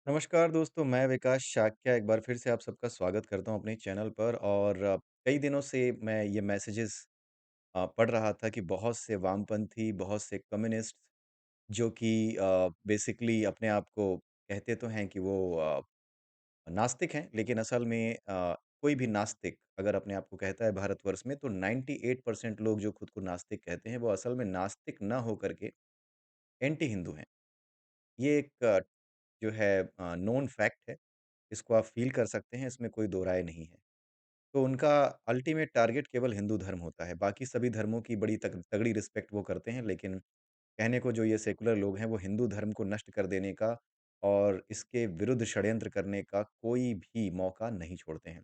नमस्कार दोस्तों, मैं विकास शाक्य एक बार फिर से आप सबका स्वागत करता हूँ अपने चैनल पर और कई दिनों से मैं ये मैसेजेस पढ़ रहा था कि बहुत से वामपंथी, बहुत से कम्युनिस्ट जो कि बेसिकली अपने आप को कहते तो हैं कि वो नास्तिक हैं, लेकिन असल में कोई भी नास्तिक अगर अपने आप को कहता है भारतवर्ष में तो 98% लोग जो खुद को नास्तिक कहते हैं, वो असल में नास्तिक ना होकर के एंटी हिंदू हैं। ये एक जो है नोन फैक्ट है। इसको आप फ़ील कर सकते हैं, इसमें कोई दो राय नहीं है। तो उनका अल्टीमेट टारगेट केवल हिंदू धर्म होता है, बाकी सभी धर्मों की बड़ी तगड़ी रिस्पेक्ट वो करते हैं, लेकिन कहने को जो ये सेकुलर लोग हैं, वो हिंदू धर्म को नष्ट कर देने का और इसके विरुद्ध षड्यंत्र करने का कोई भी मौका नहीं छोड़ते हैं।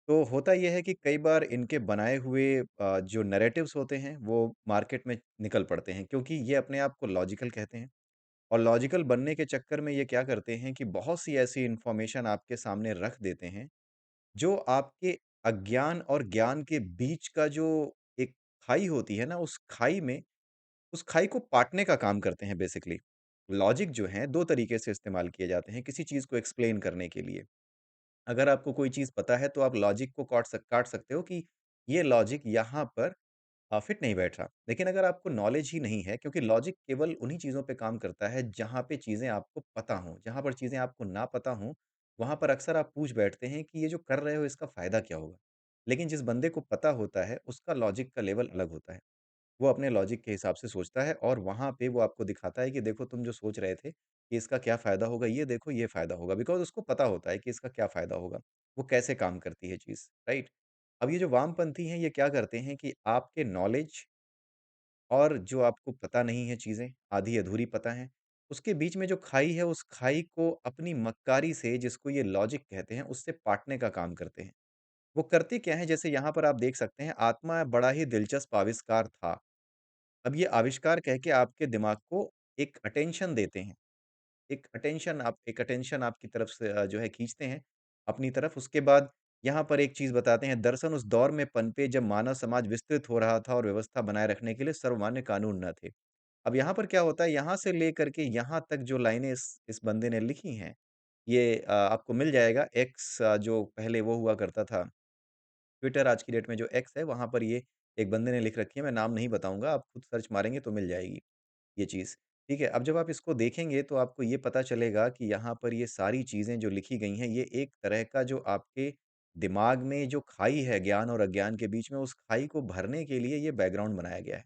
तो होता ये है कि कई बार इनके बनाए हुए जो नैरेटिव्स होते हैं, वो मार्केट में निकल पड़ते हैं क्योंकि ये अपने आप को लॉजिकल कहते हैं। और लॉजिकल बनने के चक्कर में ये क्या करते हैं कि बहुत सी ऐसी इन्फॉर्मेशन आपके सामने रख देते हैं, जो आपके अज्ञान और ज्ञान के बीच का जो एक खाई होती है ना, उस खाई को पाटने का काम करते हैं बेसिकली। लॉजिक जो है 2 तरीके से इस्तेमाल किए जाते हैं किसी चीज़ को एक्सप्लेन करने के लिए। अगर आपको कोई चीज़ पता है तो आप लॉजिक को काट सकते हो कि ये लॉजिक यहाँ पर फिट नहीं बैठ रहा। लेकिन अगर आपको नॉलेज ही नहीं है क्योंकि लॉजिक केवल उन्हीं चीज़ों पे काम करता है जहाँ पे चीज़ें आपको पता हों। जहाँ पर चीज़ें आपको ना पता हों, वहाँ पर अक्सर आप पूछ बैठते हैं कि ये जो कर रहे हो इसका फ़ायदा क्या होगा? लेकिन जिस बंदे को पता होता है उसका लॉजिक का लेवल अलग होता है। वो अपने लॉजिक के हिसाब से सोचता है और वहाँ पे वो आपको दिखाता है कि देखो तुम जो सोच रहे थे कि इसका क्या फ़ायदा होगा, ये देखो ये फ़ायदा होगा। बिकॉज़ उसको पता होता है कि इसका क्या फ़ायदा होगा, वो कैसे काम करती है चीज़, राइट? अब ये जो वामपंथी हैं, ये क्या करते हैं कि आपके नॉलेज और जो आपको पता नहीं है चीज़ें, आधी-अधूरी पता हैं, उसके बीच में जो खाई है, उस खाई को अपनी मक्कारी से जिसको ये लॉजिक कहते हैं, उससे पाटने का काम करते हैं। वो करते क्या हैं, जैसे यहाँ पर आप देख सकते हैं, आत्मा बड़ा ही दिलचस्प आविष्कार था। अब ये आविष्कार कह के आपके दिमाग को एक अटेंशन देते हैं। एक अटेंशन आपकी तरफ से जो है खींचते हैं अपनी तरफ। उसके बाद यहाँ पर एक चीज़ बताते हैं, दरअसल उस दौर में पनपे जब मानव समाज विस्तृत हो रहा था और व्यवस्था बनाए रखने के लिए सर्वमान्य कानून न थे। अब यहाँ पर क्या होता है, यहाँ से लेकर के यहाँ तक जो लाइनें इस बंदे ने लिखी हैं, ये आपको मिल जाएगा एक्स जो पहले वो हुआ करता था, ट्विटर आज की डेट में जो एक्स है, वहाँ पर ये एक बंदे ने लिख रखी है, मैं नाम नहीं बताऊँगा, आप खुद सर्च मारेंगे तो मिल जाएगी। ये चीज़, ठीक है? अब जब आप इसको देखेंगे तो आपको ये पता चलेगा कि यहाँ पर ये सारी चीज़ें जो लिखी गई हैं, ये एक तरह का जो आपके दिमाग में जो खाई है ज्ञान और अज्ञान के बीच में, उस खाई को भरने के लिए ये बैकग्राउंड बनाया गया है।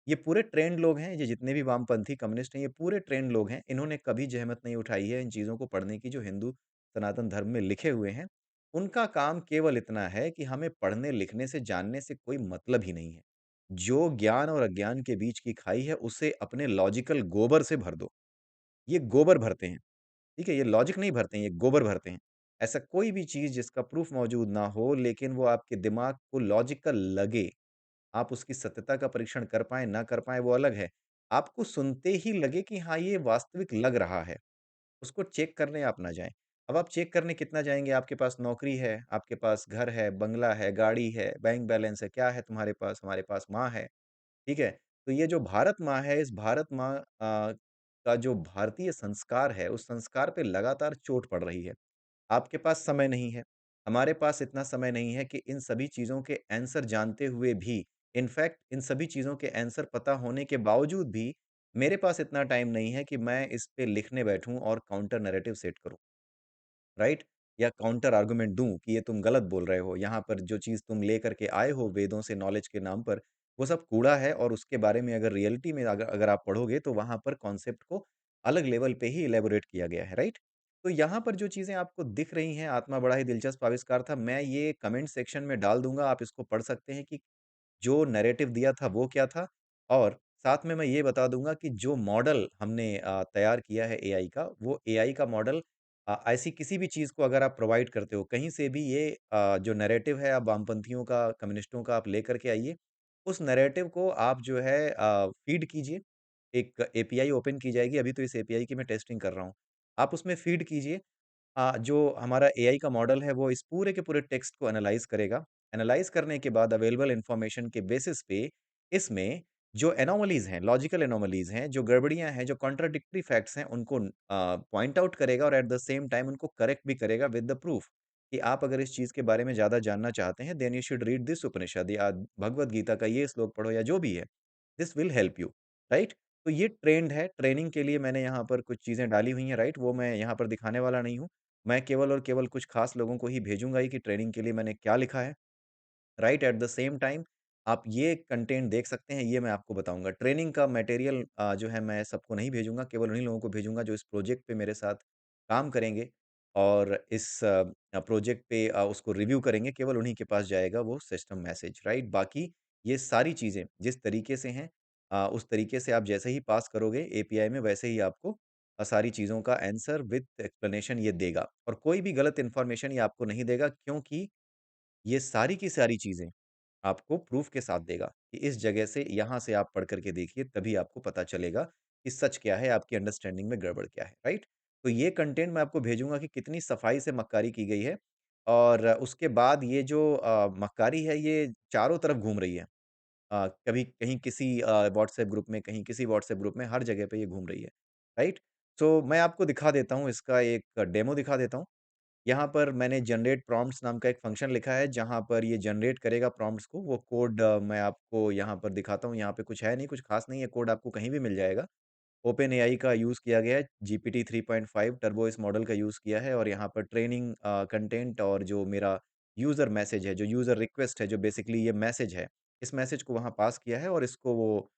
ये पूरे ट्रेंड लोग हैं, ये जितने भी वामपंथी कम्युनिस्ट हैं, ये पूरे ट्रेंड लोग हैं। इन्होंने कभी ज़हमत नहीं उठाई है इन चीज़ों को पढ़ने की जो हिंदू सनातन धर्म में लिखे हुए हैं। उनका काम केवल इतना है कि हमें पढ़ने-लिखने से, जानने से कोई मतलब ही नहीं है। जो ज्ञान और अज्ञान के बीच की खाई है, उसे अपने लॉजिकल गोबर से भर दो। ये गोबर भरते हैं, ठीक है? ये लॉजिक नहीं भरते हैं, ये गोबर भरते हैं। ऐसा कोई भी चीज़ जिसका प्रूफ़ मौजूद ना हो, लेकिन वो आपके दिमाग को लॉजिकल लगे, आप उसकी सत्यता का परीक्षण कर पाएँ, ना कर पाएँ, वो अलग है। आपको सुनते ही लगे कि हाँ, ये वास्तविक लग रहा है। उसको चेक करने आप ना जाएँ। अब आप चेक करने कितना जाएँगे? आपके पास नौकरी है, आपके पास घर है, बंगला है, गाड़ी है, बैंक बैलेंस है, क्या है तुम्हारे पास? हमारे पास माँ है। ठीक है? तो ये जो भारत माँ है, इस भारत माँ का जो भारतीय संस्कार है, उस संस्कार पे लगातार चोट पड़ रही है। आपके पास समय नहीं है, हमारे पास इतना समय नहीं है कि इन सभी चीज़ों के आंसर जानते हुए भी इनफैक्ट इन सभी चीज़ों के आंसर पता होने के बावजूद भी मेरे पास इतना टाइम नहीं है कि मैं इस पे लिखने बैठूँ और काउंटर नैरेटिव सेट करूँ। राइट? या काउंटर आर्गुमेंट दूँ कि ये तुम गलत बोल रहे हो, यहाँ पर जो चीज़ तुम लेकर के आए हो वेदों से नॉलेज के नाम पर, वो सब कूड़ा है और उसके बारे में अगर रियलिटी में अगर अगर आप पढ़ोगे तो वहाँ पर कॉन्सेप्ट को अलग लेवल पे ही इलैबोरेट किया गया है, राइट? तो यहाँ पर जो चीज़ें आपको दिख रही हैं, आत्मा बड़ा ही दिलचस्प आविष्कार था, मैं ये कमेंट सेक्शन में डाल दूँगा, आप इसको पढ़ सकते हैं कि जो नैरेटिव दिया था वो क्या था? और साथ में मैं ये बता दूँगा कि जो मॉडल हमने तैयार किया है एआई का, वो एआई का मॉडल ऐसी किसी भी चीज़ को अगर आप प्रोवाइड करते हो, कहीं से भी ये जो नैरेटिव है आप वामपंथियों का, कम्युनिस्टों का आप लेकर के आइए। उस नैरेटिव को आप जो है फ़ीड कीजिए। एक एपीआई ओपन की जाएगी, अभी तो इस एपीआई की मैं टेस्टिंग कर रहा हूँ। आप उसमें फ़ीड कीजिए। जो हमारा एआई का मॉडल है वो इस पूरे के पूरे टेक्स्ट को एनालाइज़ करेगा। एनालाइज़ करने के बाद अवेलेबल इन्फॉर्मेशन के बेसिस पे इसमें जो एनोमलीज़ हैं, लॉजिकल एनोमलीज़ हैं, जो गड़बड़ियाँ हैं, जो कॉन्ट्राडिक्टरी फैक्ट्स हैं, उनको पॉइंट आउट करेगा और एट द सेम टाइम उनको करेक्ट भी करेगा विद द प्रूफ कि आप अगर इस चीज़ के बारे में ज़्यादा जानना चाहते हैं, then you should read this Upanishad या भगवद गीता का ये श्लोक पढ़ो या जो भी है, this will help you, right? तो ये ट्रेंड है, ट्रेनिंग के लिए मैंने यहाँ पर कुछ चीज़ें डाली हुई हैं, राइट? वो मैं यहाँ पर दिखाने वाला नहीं हूँ। मैं केवल और केवल कुछ खास लोगों को ही भेजूँगा ही कि ट्रेनिंग के लिए मैंने क्या लिखा है। Right at the same time आप ये कंटेंट देख सकते हैं, ये मैं आपको बताऊँगा। ट्रेनिंग का मटेरियल जो है मैं सबको नहीं भेजूँगा, केवल उन्हीं लोगों को भेजूँगा जो इस प्रोजेक्ट पे मेरे साथ काम करेंगे और इस प्रोजेक्ट पे उसको रिव्यू करेंगे, केवल उन्हीं के पास जाएगा वो सिस्टम मैसेज, राइट? बाकी ये सारी चीज़ें जिस तरीके से हैं उस तरीके से आप जैसे ही पास करोगे एपीआई में, वैसे ही आपको सारी चीज़ों का आंसर विथ एक्सप्लेनेशन ये देगा और कोई भी गलत इन्फॉर्मेशन ये आपको नहीं देगा क्योंकि ये सारी की सारी चीज़ें आपको प्रूफ़ के साथ देगा कि इस जगह से यहाँ से आप पढ़ कर के देखिए तभी आपको पता चलेगा कि सच क्या है, आपकी अंडरस्टैंडिंग में गड़बड़ क्या है, राइट? तो ये कंटेंट मैं आपको भेजूँगा कि कितनी सफाई से मक्कारी की गई है और उसके बाद ये जो मक्कारी है ये चारों तरफ घूम रही है। कभी कहीं किसी व्हाट्सएप ग्रुप में, कहीं किसी व्हाट्सएप ग्रुप में, हर जगह पे ये घूम रही है, राइट? तो मैं आपको दिखा देता हूँ इसका एक डेमो दिखा देता हूँ। यहाँ पर मैंने जनरेट प्रॉम्प्ट्स नाम का एक फ़ंक्शन लिखा है, जहाँ पर ये जनरेट करेगा प्रॉम्प्ट्स को। वो कोड मैं आपको यहाँ पर दिखाता हूँ। यहाँ पे कुछ है नहीं, कुछ ख़ास नहीं है, कोड आपको कहीं भी मिल जाएगा। ओपन एआई का यूज़ किया गया है, जीपीटी 3.5 टर्बो इस मॉडल का यूज़ किया है और यहाँ पर ट्रेनिंग कंटेंट और जो मेरा यूज़र मैसेज है, जो यूज़र रिक्वेस्ट है, जो बेसिकली ये मैसेज है, इस मैसेज को वहाँ पास किया है और इसको वो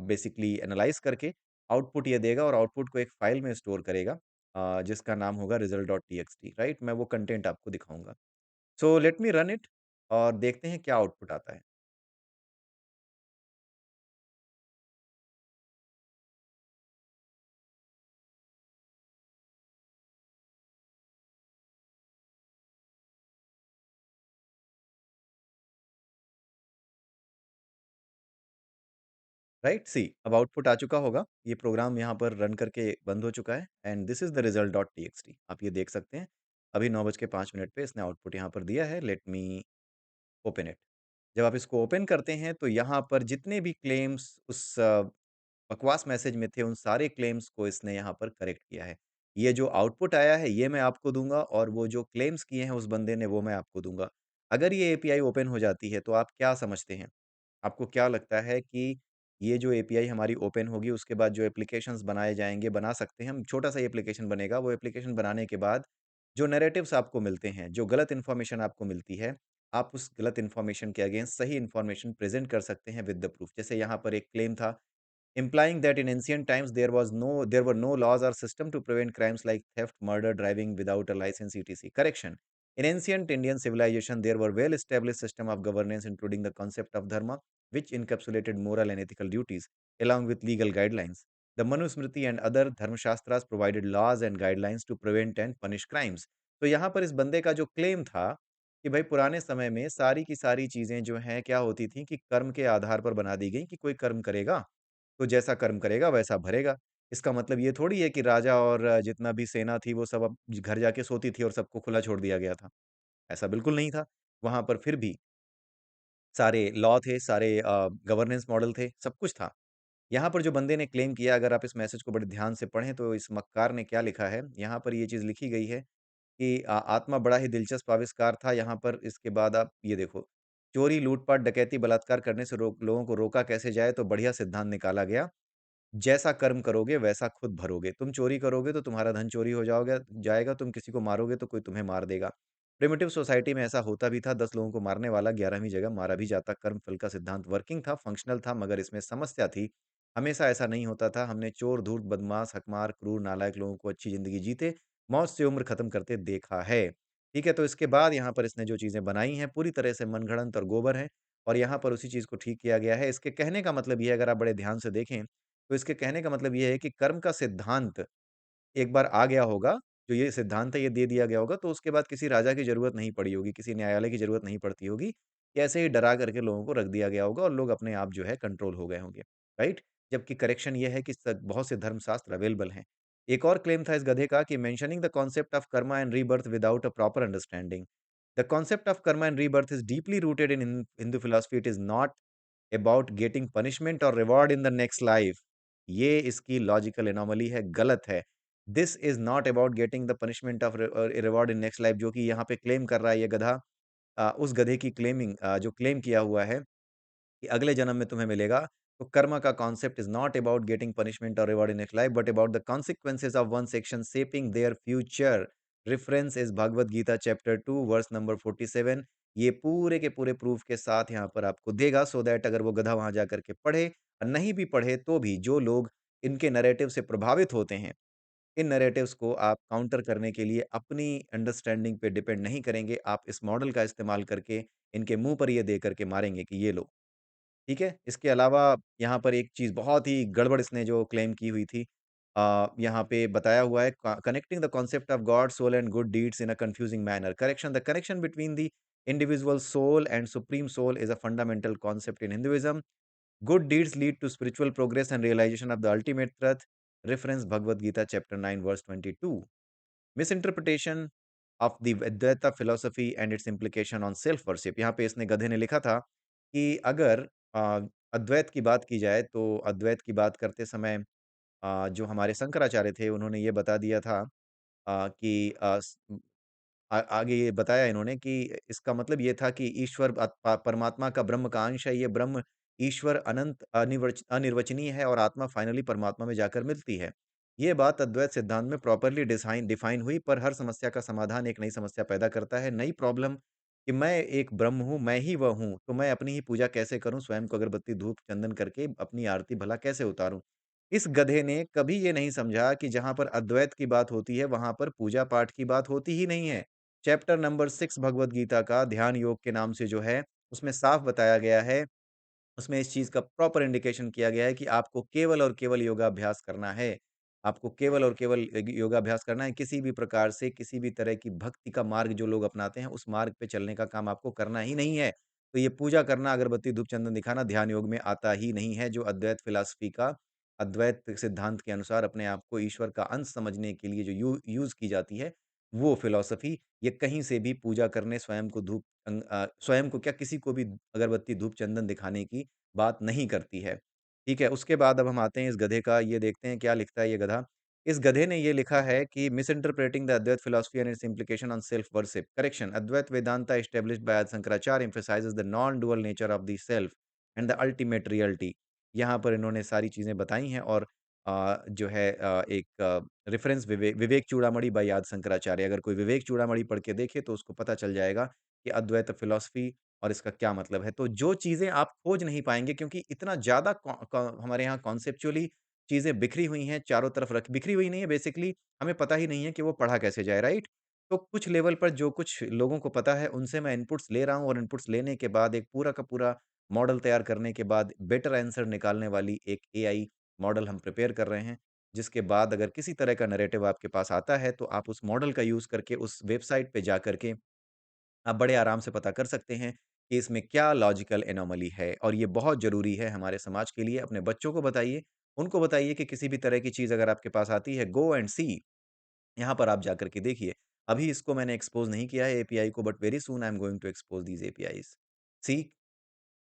बेसिकली एनालाइज़ करके आउटपुट ये देगा और आउटपुट को एक फ़ाइल में स्टोर करेगा जिसका नाम होगा result.txt, राइट? मैं वो कंटेंट आपको दिखाऊँगा। So let me run it और देखते हैं क्या आउटपुट आता है। राइट सी अब आउटपुट आ चुका होगा। ये प्रोग्राम यहाँ पर रन करके बंद हो चुका है and this is the result.txt आप ये देख सकते हैं। अभी 9:05 पे इसने आउटपुट यहाँ पर दिया है। Let me open it. जब आप इसको ओपन करते हैं तो यहाँ पर जितने भी क्लेम्स उस बकवास मैसेज में थे, उन सारे क्लेम्स को इसने यहाँ पर करेक्ट किया है। ये जो आउटपुट आया है, ये मैं आपको दूँगा और वो जो क्लेम्स किए हैं उस बंदे ने, वो मैं आपको दूँगा। अगर ये एपीआई ओपन हो जाती है, तो आप क्या समझते हैं? आपको क्या लगता है कि ये जो एपीआई हमारी ओपन होगी, उसके बाद जो एप्लीकेशंस बनाए जाएँगे, बना सकते हैं हम, छोटा-सा एप्लीकेशन बनेगा, वो एप्लीकेशन बनाने के बाद जो नैरेटिव्स आपको मिलते हैं, जो गलत इन्फॉर्मेशन आपको मिलती है, आप उस गलत इन्फॉर्मेशन के अगेंस्ट सही इन्फॉर्मेशन प्रेज़ेंट कर सकते हैं विद द प्रूफ। जैसे यहाँ पर एक क्लेम था implying that in ancient times there were no laws or system to prevent crimes like theft, murder, driving without a license, etc. Correction. In ancient Indian civilization, there were well-established system of governance, including the concept of dharma, which encapsulated moral and ethical duties, along with legal guidelines. The Manusmriti and other dharmashastras provided laws and guidelines to prevent and punish crimes. तो यहाँ पर इस बंदे का जो claim था कि भाई पुराने समय में सारी की सारी चीजें जो हैं क्या होती थी कि कर्म के आधार पर बना दी गई कि कोई कर्म करेगा तो जैसा कर्म करेगा वैसा भरेगा। इसका मतलब ये थोड़ी है कि राजा और जितना भी सेना थी वो सब अब घर जाके सोती थी और सबको खुला छोड़ दिया गया था। ऐसा बिल्कुल नहीं था। वहाँ पर फिर भी सारे लॉ थे, सारे गवर्नेंस मॉडल थे, सब कुछ था। यहाँ पर जो बंदे ने क्लेम किया अगर आप इस मैसेज को बड़े ध्यान से पढ़ें तो इस मक्कार ने क्या लिखा है, यहाँ पर ये चीज़ लिखी गई है कि आत्मा बड़ा ही दिलचस्प आविष्कार था। यहाँ पर इसके बाद आप ये देखो, चोरी, लूट-पाट, डकैती, बलात्कार करने से रोक लोगों को रोका कैसे जाए तो बढ़िया सिद्धांत निकाला गया। जैसा कर्म करोगे वैसा खुद भरोगे। तुम चोरी करोगे तो तुम्हारा धन चोरी हो जाएगा, तुम किसी को मारोगे तो कोई तुम्हें मार देगा। प्रिमिटिव सोसाइटी में ऐसा होता भी था, 10 लोगों को मारने वाला 11वीं जगह मारा भी जाता। कर्म-फल का सिद्धांत वर्किंग था, फंक्शनल था, मगर इसमें समस्या थी। हमेशा ऐसा नहीं होता था। हमने चोर, धूर्त, बदमाश, हकमार, क्रूर, नालायक लोगों को अच्छी ज़िंदगी जीते, मौत से उम्र खत्म करते देखा है। ठीक है? तो इसके बाद यहाँ पर इसने जो चीज़ें बनाई हैं, पूरी तरह से मनगढ़ंत और गोबर हैं और यहाँ पर उसी चीज़ को ठीक किया गया है। इसके कहने का मतलब ये है, अगर आप बड़े ध्यान से देखें तो इसके कहने का मतलब ये है कि कर्म का सिद्धांत एक बार आ गया होगा, जो ये सिद्धांत है ये दे दिया गया होगा, तो उसके बाद किसी राजा की ज़रूरत नहीं पड़ी होगी, किसी न्यायालय की ज़रूरत नहीं पड़ती होगी। कि ऐसे ही डरा करके लोगों को रख दिया गया होगा और लोग अपने आप जो है कंट्रोल हो गए होंगे, राइट? जबकि करेक्शन ये है कि स बहुत से धर्मशास्त्र अवेलेबल हैं। एक और क्लेम था इस गधे का कि mentioning the concept of karma and rebirth without a proper understanding. The concept of karma and rebirth is deeply rooted in Hindu philosophy, it is not about getting punishment or reward in the next life. ये इसकी logical anomaly है, गलत है। This is not about getting the punishment of reward in next life, जो कि यहाँ पे claim कर रहा है ये गधा। उस गधे की जो क्लेम किया हुआ है कि अगले जन्म में तुम्हें मिलेगा। तो कर्मा का concept is not about getting punishment or reward in next life, but about the consequences of one's action shaping their future. Reference is Bhagavad Gita chapter 2 verse number 47। ये पूरे के पूरे प्रूफ के साथ यहाँ पर आपको देगा, सो दैट अगर वो गधा वहाँ जाकर के पढ़े, और नहीं भी पढ़े तो भी जो लोग इनके नैरेटिव से प्रभावित होते हैं, इन नैरेटिव्स को आप काउंटर करने के लिए अपनी अंडरस्टैंडिंग पे डिपेंड नहीं करेंगे। आप इस मॉडल का इस्तेमाल करके इनके मुँह पर ये दे कर के मारेंगे कि ये लो। ठीक है? इसके अलावा यहाँ पर एक चीज़ बहुत ही गड़बड़ इसने जो क्लेम की हुई थी, यहाँ पे बताया हुआ है, क connecting the concept of God, soul and good deeds in a confusing manner. Correction, the connection between the individual soul and supreme soul is a fundamental concept in Hinduism. Good deeds lead to spiritual progress and realization of the ultimate truth. Reference Bhagavad Gita chapter 9 verse 22. Misinterpretation of the Advaita philosophy and its implication on self worship। यहाँ पे इसने गधे ने लिखा था कि अगर अ, अद्वैत की बात की जाए तो अद्वैत की बात करते समय जो हमारे शंकराचार्य थे उन्होंने ये बता दिया था कि आगे ये बताया इन्होंने कि इसका मतलब ये था कि ईश्वर परमात्मा का ब्रह्म का अंश है, ये ब्रह्म ईश्वर अनंत अनिर्वचनीय है और आत्मा फाइनली परमात्मा में जाकर मिलती है। ये बात अद्वैत सिद्धांत में प्रॉपर्ली डिसाइन डिफाइन हुई, पर हर समस्या का समाधान एक नई समस्या पैदा करता है, नई प्रॉब्लम कि मैं एक ब्रह्म हूँ, मैं ही वह हूँ, तो मैं अपनी ही पूजा कैसे करूँ, स्वयं को अगरबत्ती, धूप, चंदन करके अपनी आरती भला कैसे उतारूँ? इस गधे ने कभी ये नहीं समझा कि जहाँ पर अद्वैत की बात होती है, वहाँ पर पूजा-पाठ की बात होती ही नहीं है। चैप्टर नंबर 6 भगवद गीता का ध्यान योग के नाम से जो है, उसमें साफ बताया गया है, उसमें इस चीज़ का प्रॉपर इंडिकेशन किया गया है कि आपको केवल और केवल योगाभ्यास करना है। आपको केवल और केवल योगाभ्यास करना है, किसी भी प्रकार से, किसी भी तरह की भक्ति का मार्ग जो लोग अपनाते हैं, उस मार्ग पे चलने का काम आपको करना ही नहीं है। तो ये पूजा करना, अगरबत्ती, धूप, चंदन दिखाना ध्यान योग में आता ही नहीं है, जो अद्वैत फिलॉसफी का, अद्वैत सिद्धांत के अनुसार अपने आप को ईश्वर का अंश समझने के लिए जो यूज़ की जाती है, वो फिलॉसफी, ये कहीं से भी पूजा करने, स्वयं को क्या, किसी को भी अगरबत्ती, धूप, चंदन दिखाने की बात नहीं करती है। ठीक है? उसके बाद अब हम आते हैं इस गधे का, ये देखते हैं क्या लिखता है ये गधा। इस गधे ने ये लिखा है कि misinterpreting the Advaita philosophy and its implication on self worship. Correction, Advaita Vedanta established by Shankaracharya emphasises the non dual nature of the self and the ultimate reality. यहाँ पर इन्होंने सारी चीज़ें बताई हैं, और जो है एक रेफरेंस विवेक चूड़ामणि बाय आदि शंकराचार्य। अगर कोई विवेक चूड़ामणि पढ़ के देखे तो उसको पता चल जाएगा कि अद्वैत फिलॉसफी और इसका क्या मतलब है। तो जो चीज़ें आप खोज नहीं पाएँगे, क्योंकि इतना ज़्यादा हमारे यहाँ कॉन्सेप्चुअली चीज़ें बिखरी हुई हैं, चारों तरफ रख बिखरी हुई नहीं है, बेसिकली हमें पता ही नहीं है कि वो पढ़ा कैसे जाए, राइट? तो कुछ लेवल पर जो कुछ लोगों को पता है, उनसे मैं इनपुट्स ले रहा हूँ, और इनपुट्स लेने के बाद एक पूरा का पूरा मॉडल तैयार करने के बाद बेटर आंसर निकालने वाली एक एआई मॉडल हम प्रिपेयर कर रहे हैं। जिसके बाद अगर किसी तरह का नैरेटिव आपके पास आता है, तो आप उस मॉडल का यूज़ करके उस वेबसाइट पे जा कर के आप बड़े आराम से पता कर सकते हैं कि इसमें क्या लॉजिकल एनोमली है, और ये बहुत ज़रूरी है हमारे समाज के लिए। अपने बच्चों को बताइए, उनको बताइए कि किसी भी तरह की चीज़ अगर आपके पास आती है, गो एंड सी, यहाँ पर आप जाकर के देखिए। अभी इसको मैंने एक्सपोज़ नहीं किया है एपीआई को, but very soon I am going to expose these APIs. See,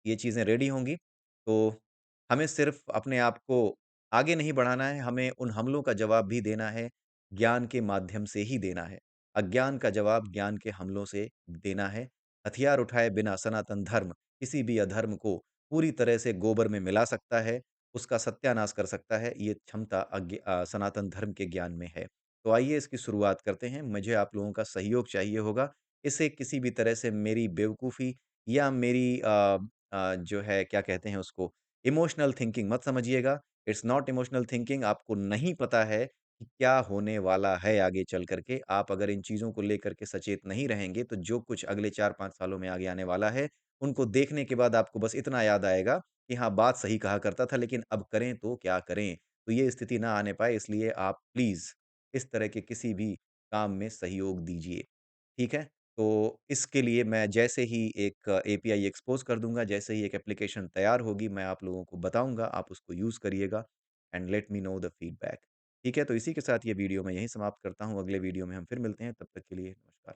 ये चीज़ें रेडी होंगी, तो हमें सिर्फ़ अपने आप को आगे नहीं बढ़ाना है, हमें उन हमलों का जवाब भी देना है, ज्ञान के माध्यम से ही देना है। अज्ञान का जवाब ज्ञान के हमलों से देना है। हथियार उठाए बिना सनातन धर्म किसी भी अधर्म को पूरी तरह से गोबर में मिला सकता है, उसका सत्यानाश कर सकता है, ये क्षमता सनातन धर्म के ज्ञान में है। तो आइए इसकी शुरुआत करते हैं, मुझे आप लोगों का सहयोग चाहिए होगा। इसे किसी भी तरह से मेरी बेवकूफ़ी या मेरी जो है क्या कहते हैं उसको, इमोशनल थिंकिंग मत समझिएगा। It's not emotional thinking. आपको नहीं पता है कि क्या होने वाला है आगे चल कर के। आप अगर इन चीज़ों को लेकर के सचेत नहीं रहेंगे, तो जो कुछ अगले 4-5 सालों में आगे आने वाला है, उनको देखने के बाद आपको बस इतना याद आएगा कि हाँ, बात सही कहा करता था, लेकिन अब करें तो क्या करें? तो ये स्थिति ना आने पाए, इसलिए आप प्लीज़ इस तरह के किसी भी काम में सहयोग दीजिए। ठीक है? तो इसके लिए मैं जैसे ही एक एपीआई एक्सपोज़ कर दूँगा, जैसे ही एक एप्लीकेशन तैयार होगी, मैं आप लोगों को बताऊँगा, आप उसको यूज़ करिएगा and let me know the feedback. ठीक है? तो इसी के साथ ये वीडियो मैं यहीं समाप्त करता हूँ, अगले वीडियो में हम फिर मिलते हैं, तब तक के लिए नमस्कार।